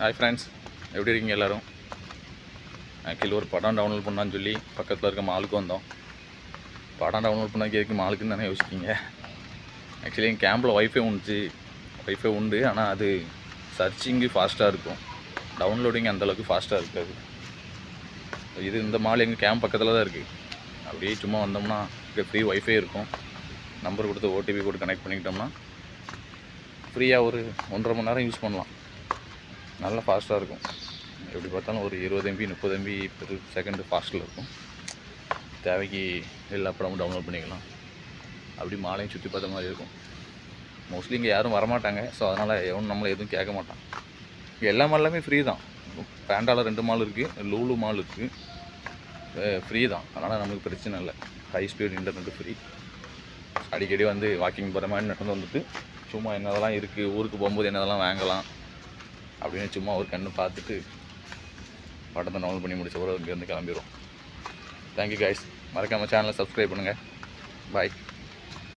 Hi friends, எப்படி இருக்கீங்க எல்லோரும்? ஆக்சுவலி ஒரு படம் டவுன்லோட் பண்ணான்னு சொல்லி பக்கத்தில் இருக்க மாலுக்கு வந்தோம். படம் டவுன்லோட் பண்ணால் எதுக்கு மாலுக்குன்னு தானே யோசிச்சிங்க. ஆக்சுவலி எங்கள் கேம்பில் ஒய்ஃபை உண்டு. ஆனால் அது சர்ச்சிங்கு ஃபாஸ்ட்டாக இருக்கும், டவுன்லோடிங் அந்தளவுக்கு ஃபாஸ்ட்டாக இருக்காது. இந்த மால் எங்கள் கேம்ப் பக்கத்தில் தான் இருக்குது. அப்படியே சும்மா வந்தோம்னா இங்கே ஃப்ரீ ஒய்ஃபை இருக்கும். நம்பர் கொடுத்து ஓடிபி போட்டு கனெக்ட் பண்ணிக்கிட்டோம்னா ஃப்ரீயாக ஒரு 1.5 மணி நேரம் யூஸ் பண்ணலாம். நல்லா ஃபாஸ்ட்டாக இருக்கும். எப்படி பார்த்தாலும் ஒரு 20 MB 30 MB பெர் செகண்டு ஃபாஸ்ட்டில் இருக்கும். தேவைக்கு எல்லா படமும் டவுன்லோட் பண்ணிக்கலாம். அப்படி மாலையும் சுற்றி பார்த்த மாதிரி இருக்கும். மோஸ்ட்லி இங்கே யாரும் வரமாட்டாங்க. ஸோ அதனால் நம்மளை எதுவும் கேட்க மாட்டான். இங்கே எல்லா மாலுமே ஃப்ரீ தான். பேண்டாவில் 2 மால் இருக்குது, லூலு மால் இருக்குது, ஃப்ரீ தான். அதனால் நமக்கு பிரச்சனை இல்லை. High speed internet free. அடிக்கடி வந்து வாக்கிங் போகிற மாதிரி நடந்து வந்துட்டு சும்மா என்னதெல்லாம் இருக்குது, ஊருக்கு போகும்போது என்னதெல்லாம் வாங்கலாம் அப்படின்னு சும்மா ஒரு கண்ணு பார்த்துட்டு படத்தை டவுன்லோட் பண்ணி முடிச்ச பிறகு இங்கேருந்து கிளம்பிடுவோம். Thank you guys. மறக்காமல் சேனலை சப்ஸ்கிரைப் பண்ணுங்கள். பாய்.